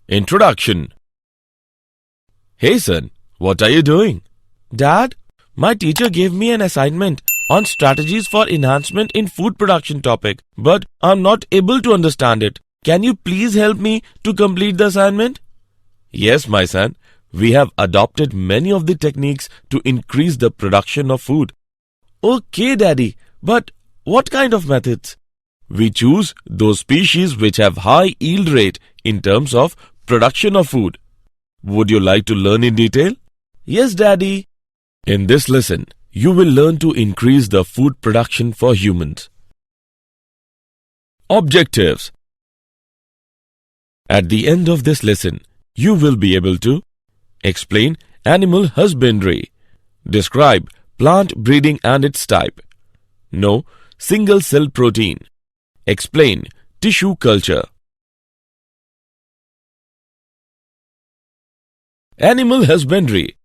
Introduction. Hey son, what are you doing? Dad, my teacher gave me an assignment on strategies for enhancement in food production topic, but I'm not able to understand it. Can you please help me to complete the assignment? Yes, my son. We have adopted many of the techniques to increase the production of food. Okay, Daddy, but what kind of methods? We choose those species which have high yield rate in terms of production of food. Would you like to learn in detail? Yes, Daddy. In this lesson, you will learn to increase the food production for humans. Objectives. At the end of this lesson, you will be able to explain animal husbandry, describe plant breeding and its type, know single-cell protein, explain tissue culture. Animal husbandry.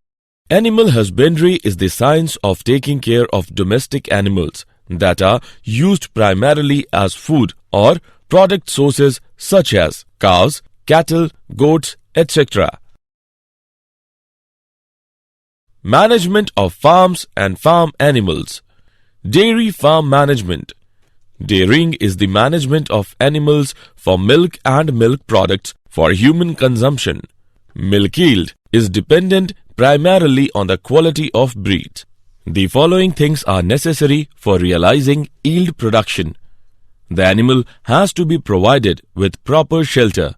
Animal husbandry is the science of taking care of domestic animals that are used primarily as food or product sources such as cows, cattle, goats, etc. Management of farms and farm animals. Dairy farm management. Dairying is the management of animals for milk and milk products for human consumption. Milk yield is dependent primarily on the quality of breed. The following things are necessary for realizing yield production. The animal has to be provided with proper shelter.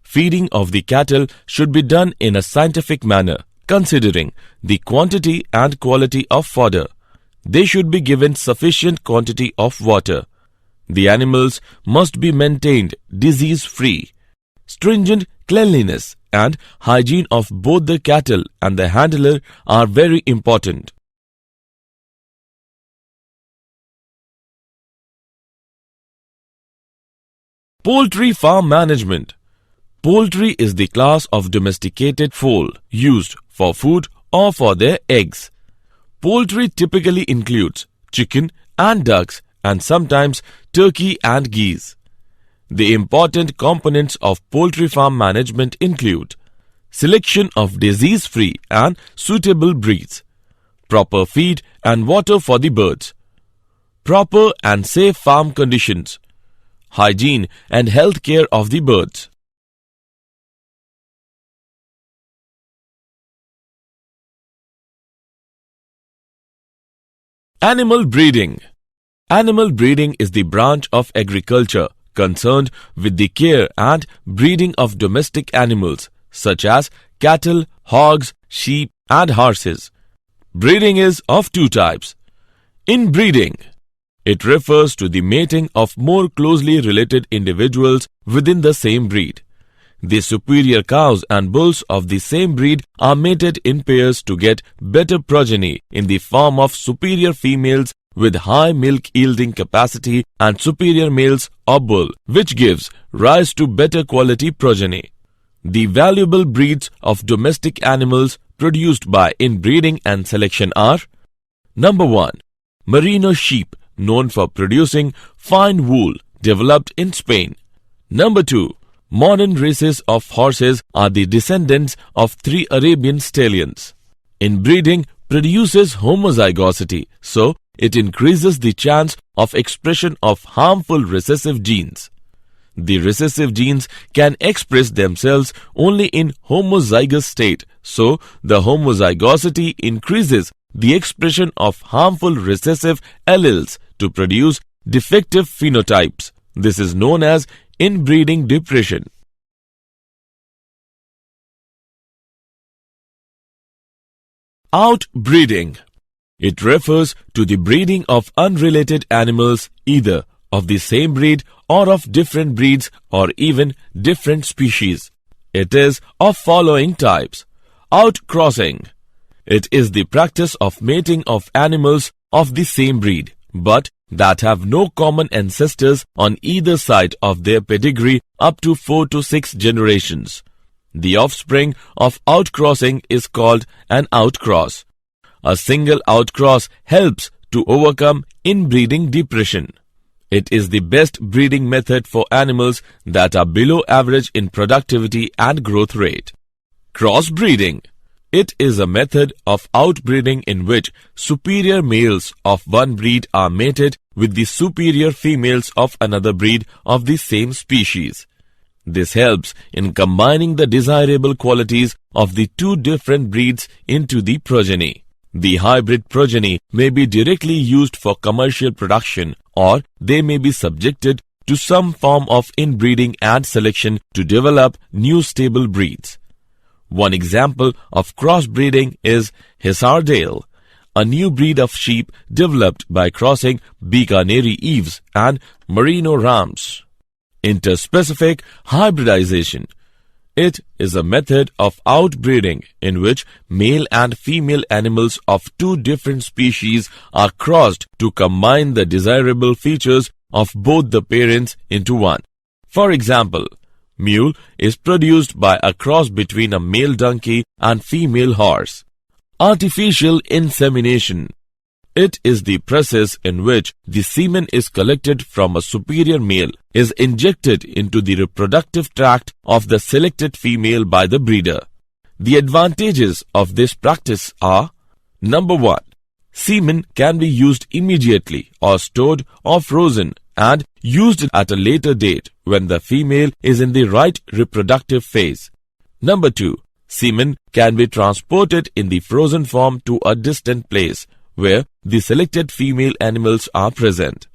Feeding of the cattle should be done in a scientific manner, considering the quantity and quality of fodder. They should be given sufficient quantity of water. The animals must be maintained disease-free. Stringent cleanliness and hygiene of both the cattle and the handler are very important. Poultry farm management. Poultry is the class of domesticated fowl used for food or for their eggs. Poultry typically includes chicken and ducks and sometimes turkey and geese. The important components of poultry farm management include selection of disease-free and suitable breeds, proper feed and water for the birds, proper and safe farm conditions, hygiene and health care of the birds. Animal breeding. Animal breeding is the branch of agriculture concerned with the care and breeding of domestic animals such as cattle, hogs, sheep and horses. Breeding is of two types. Inbreeding. It refers to the mating of more closely related individuals within the same breed. The superior cows and bulls of the same breed are mated in pairs to get better progeny in the form of superior females with high milk yielding capacity and superior males or bull, which gives rise to better quality progeny. The valuable breeds of domestic animals produced by inbreeding and selection are: Number 1. Merino sheep, known for producing fine wool, developed in Spain. Number 2. Modern races of horses are the descendants of 3 Arabian stallions. Inbreeding produces homozygosity, so it increases the chance of expression of harmful recessive genes. The recessive genes can express themselves only in homozygous state, so the homozygosity increases the expression of harmful recessive alleles to produce defective phenotypes. This is known as inbreeding depression. Outbreeding. It refers to the breeding of unrelated animals, either of the same breed or of different breeds or even different species. It is of following types. Outcrossing. It is the practice of mating of animals of the same breed, but that have no common ancestors on either side of their pedigree up to 4 to 6 generations. The offspring of outcrossing is called an outcross. a single outcross helps to overcome inbreeding depression. It is the best breeding method for animals that are below average in productivity and growth rate. Crossbreeding. It is a method of outbreeding in which superior males of one breed are mated with the superior females of another breed of the same species. This helps in combining the desirable qualities of the two different breeds into the progeny. The hybrid progeny may be directly used for commercial production, or they may be subjected to some form of inbreeding and selection to develop new stable breeds. One example of crossbreeding is Hisardale, a new breed of sheep developed by crossing Bikaneri Eves and Merino Rams. Interspecific hybridization. It is a method of outbreeding in which male and female animals of two different species are crossed to combine the desirable features of both the parents into one. For example, mule is produced by a cross between a male donkey and female horse. Artificial insemination. It is the process in which the semen is collected from a superior male, is injected into the reproductive tract of the selected female by the breeder. The advantages of this practice are: Number 1. Semen can be used immediately or stored or frozen and used at a later date when the female is in the right reproductive phase. Number 2. Semen can be transported in the frozen form to a distant place where the selected female animals are present.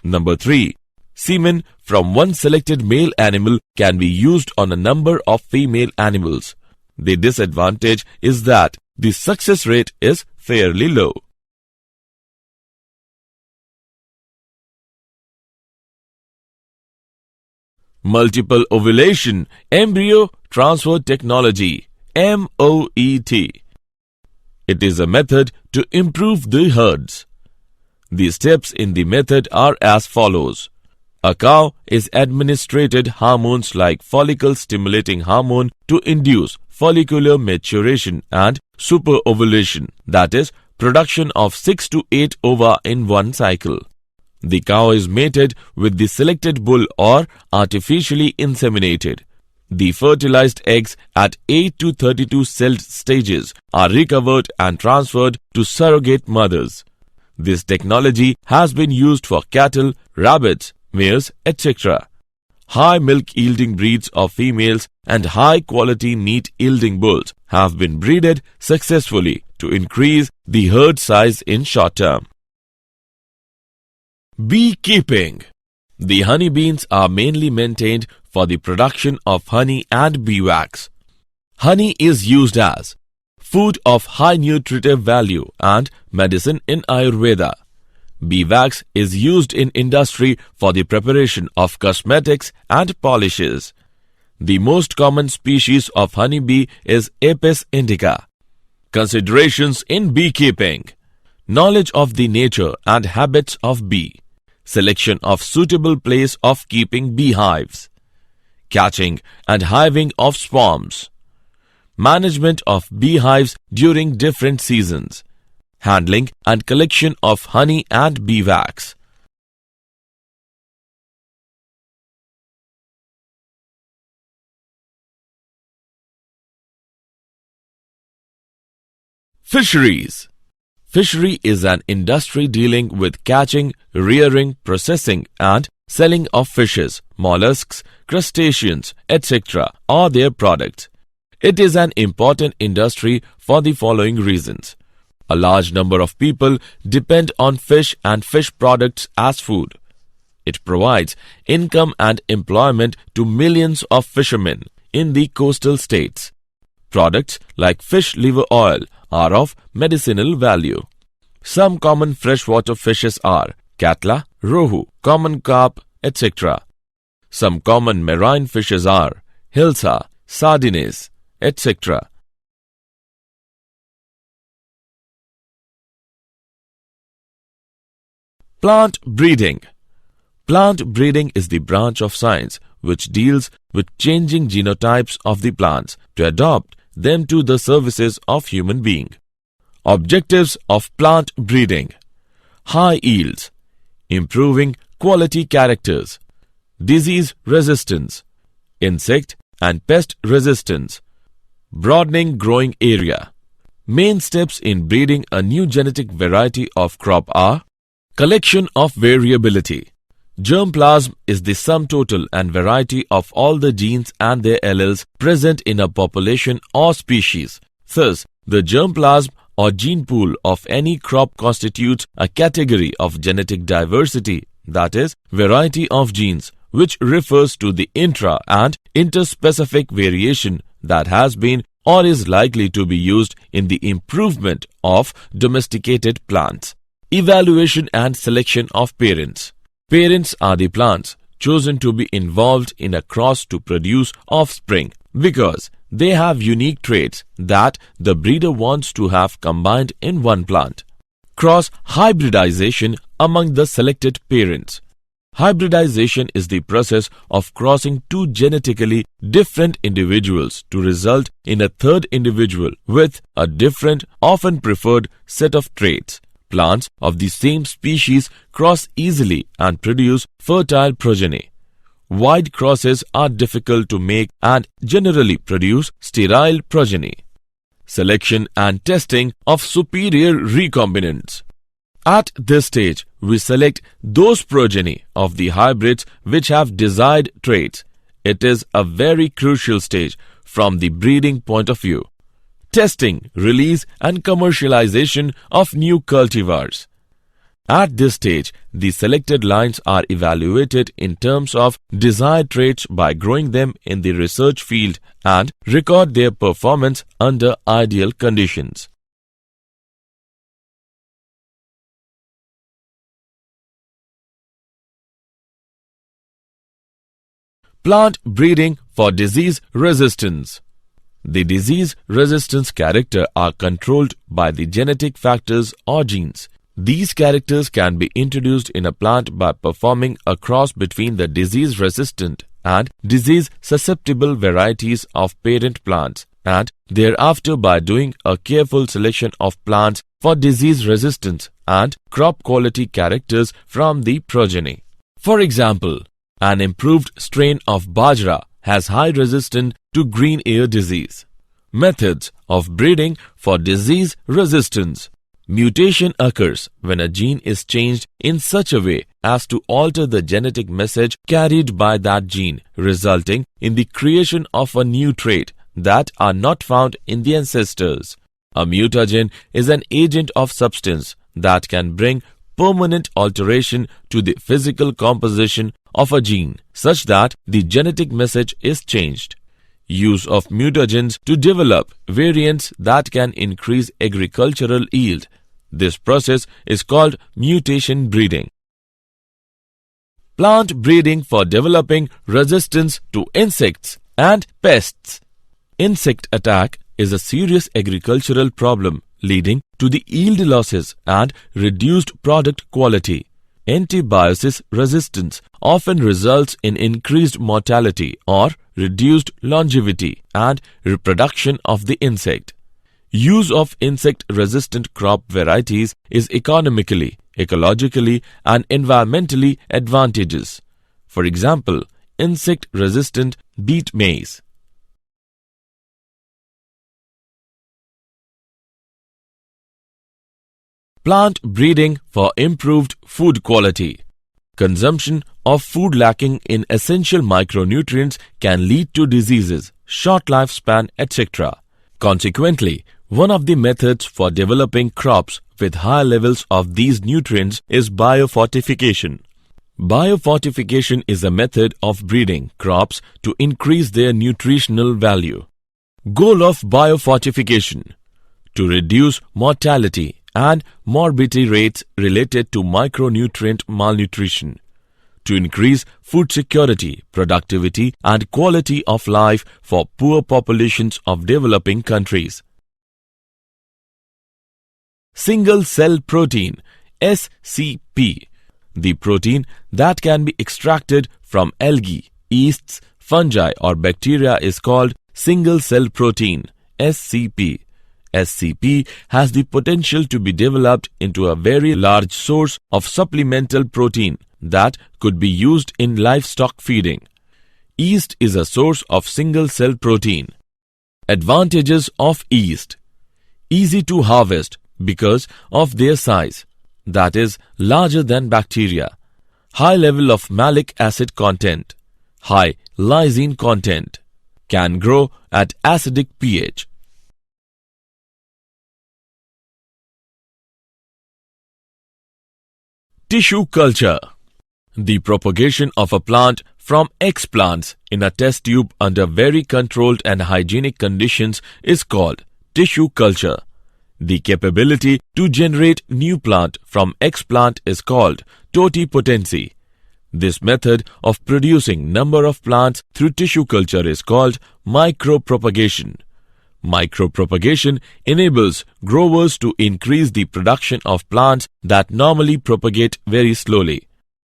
Number 3. Semen from one selected male animal can be used on a number of female animals. The disadvantage is that the success rate is fairly low. Multiple ovulation embryo transfer technology, MOET. It is a method to improve the herds. The steps in the method are as follows. A cow is administered hormones like follicle-stimulating hormone to induce follicular maturation and superovulation, that is, production of 6 to 8 ova in one cycle. The cow is mated with the selected bull or artificially inseminated. The fertilized eggs at 8 to 32 celled stages are recovered and transferred to surrogate mothers. This technology has been used for cattle, rabbits, mares, etc. High milk-yielding breeds of females and high-quality meat-yielding bulls have been breeded successfully to increase the herd size in short term. Beekeeping. The honey bees are mainly maintained for the production of honey and bee wax. Honey is used as food of high nutritive value and medicine in Ayurveda. Bee wax is used in industry for the preparation of cosmetics and polishes. The most common species of honey bee is Apis indica. Considerations in beekeeping. Knowledge of the nature and habits of bee. Selection of suitable place of keeping beehives. Catching and hiving of swarms. Management of beehives during different seasons. Handling and collection of honey and bee wax. Fisheries. Fishery is an industry dealing with catching, rearing, processing and selling of fishes, mollusks, crustaceans, etc. or their products. It is an important industry for the following reasons. A large number of people depend on fish and fish products as food. It provides income and employment to millions of fishermen in the coastal states. Products like fish liver oil are of medicinal value. Some common freshwater fishes are catla, rohu, common carp, etc. Some common marine fishes are hilsa, sardines, etc. Plant breeding. Plant breeding is the branch of science which deals with changing genotypes of the plants to adapt them to the services of human being. Objectives of plant breeding: high yields, improving quality characters, disease resistance, insect and pest resistance, broadening growing area. Main steps in breeding a new genetic variety of crop are: collection of variability. Germplasm is the sum total and variety of all the genes and their alleles present in a population or species. Thus, the germplasm or gene pool of any crop constitutes a category of genetic diversity, that is, variety of genes, which refers to the intra- and interspecific variation that has been or is likely to be used in the improvement of domesticated plants. Evaluation and selection of parents. Parents are the plants chosen to be involved in a cross to produce offspring because they have unique traits that the breeder wants to have combined in one plant. Cross hybridization among the selected parents. Hybridization is the process of crossing two genetically different individuals to result in a third individual with a different, often preferred set of traits. Plants of the same species cross easily and produce fertile progeny. Wide crosses are difficult to make and generally produce sterile progeny. Selection and testing of superior recombinants. At this stage, we select those progeny of the hybrids which have desired traits. It is a very crucial stage from the breeding point of view. Testing, release and commercialization of new cultivars. At this stage, the selected lines are evaluated in terms of desired traits by growing them in the research field and record their performance under ideal conditions. Plant breeding for disease resistance. The disease resistance character are controlled by the genetic factors or genes. These characters can be introduced in a plant by performing a cross between the disease-resistant and disease-susceptible varieties of parent plants, and thereafter by doing a careful selection of plants for disease resistance and crop quality characters from the progeny. For example, an improved strain of bajra has high resistance to green ear disease. Methods of breeding for disease resistance. Mutation occurs when a gene is changed in such a way as to alter the genetic message carried by that gene, resulting in the creation of a new trait that are not found in the ancestors. A mutagen is an agent of substance that can bring permanent alteration to the physical composition of a gene, such that the genetic message is changed. Use of mutagens to develop variants that can increase agricultural yield. This process is called mutation breeding. Plant breeding for developing resistance to insects and pests. Insect attack is a serious agricultural problem leading to the yield losses and reduced product quality. Antibiosis resistance often results in increased mortality or reduced longevity and reproduction of the insect. Use of insect-resistant crop varieties is economically, ecologically and environmentally advantageous. For example, insect-resistant beet maize. Plant breeding for improved food quality. Consumption of food lacking in essential micronutrients can lead to diseases, short lifespan, etc. Consequently, one of the methods for developing crops with high levels of these nutrients is biofortification. Biofortification is a method of breeding crops to increase their nutritional value. Goal of biofortification: to reduce mortality and morbidity rates related to micronutrient malnutrition, to increase food security, productivity and quality of life for poor populations of developing countries. Single-cell protein (SCP). The protein that can be extracted from algae, yeasts, fungi or bacteria is called single-cell protein (SCP). SCP has the potential to be developed into a very large source of supplemental protein that could be used in livestock feeding. Yeast is a source of single-cell protein. Advantages of yeast: easy to harvest because of their size, that is, larger than bacteria. High level of malic acid content. High lysine content. Can grow at acidic pH. Tissue culture: the propagation of a plant from explants in a test tube under very controlled and hygienic conditions is called tissue culture. The capability to generate new plant from explant is called totipotency. This method of producing number of plants through tissue culture is called micropropagation. Micropropagation enables growers to increase the production of plants that normally propagate very slowly.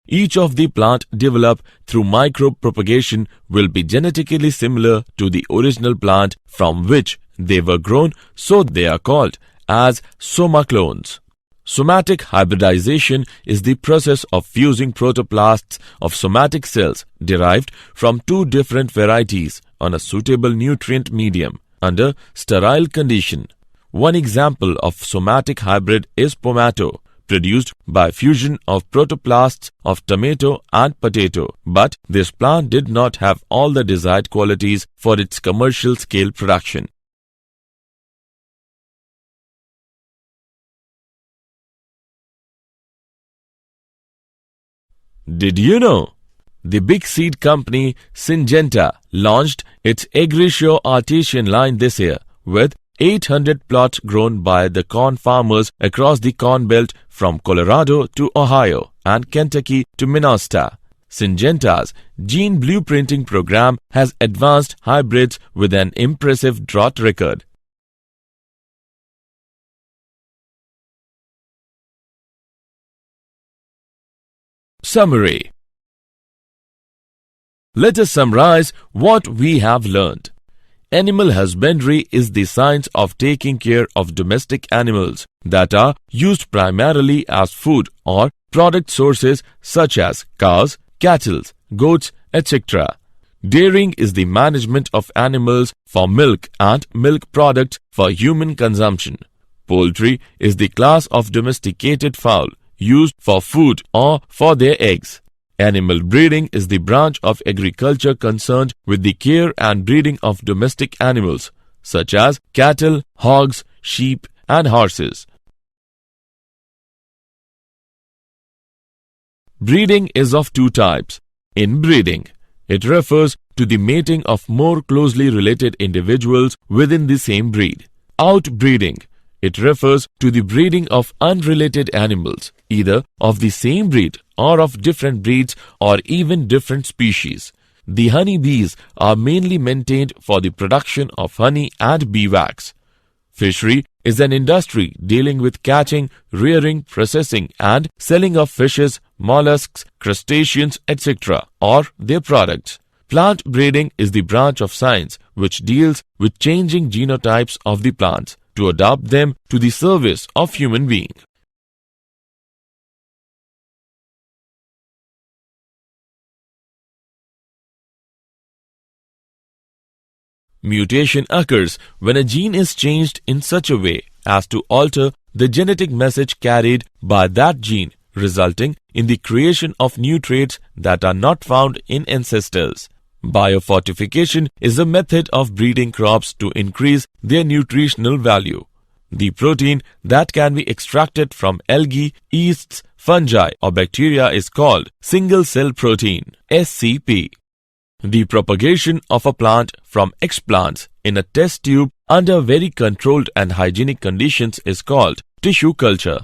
Each of the plant developed through micropropagation will be genetically similar to the original plant from which they were grown, so they are called as somaclones. Somatic hybridization is the process of fusing protoplasts of somatic cells derived from two different varieties on a suitable nutrient medium under sterile condition. One example of somatic hybrid is pomato, produced by fusion of protoplasts of tomato and potato, but this plant did not have all the desired qualities for its commercial scale production. Did you know? The big seed company Syngenta launched its Berasia artisan line this year with 800 plots grown by the corn farmers across the Corn Belt from Colorado to Ohio and Kentucky to Minnesota. Syngenta's gene blueprinting program has advanced hybrids with an impressive drought record. Summary. Let us summarize what we have learned. Animal husbandry is the science of taking care of domestic animals that are used primarily as food or product sources such as cows, cattle, goats, etc. Dairying is the management of animals for milk and milk products for human consumption. Poultry is the class of domesticated fowl used for food or for their eggs. Animal breeding is the branch of agriculture concerned with the care and breeding of domestic animals such as cattle, hogs, sheep, and horses. Breeding is of two types. Inbreeding. It refers to the mating of more closely related individuals within the same breed. Outbreeding. It refers to the breeding of unrelated animals, either of the same breed or of different breeds or even different species. The honeybees are mainly maintained for the production of honey and bee wax. Fishery is an industry dealing with catching, rearing, processing and selling of fishes, mollusks, crustaceans, etc. or their products. Plant breeding is the branch of science which deals with changing genotypes of the plants to adapt them to the service of human being. Mutation occurs when a gene is changed in such a way as to alter the genetic message carried by that gene, resulting in the creation of new traits that are not found in ancestors. Biofortification is a method of breeding crops to increase their nutritional value. The protein that can be extracted from algae, yeasts, fungi or bacteria is called single-cell protein, SCP. The propagation of a plant from explants in a test tube under very controlled and hygienic conditions is called tissue culture.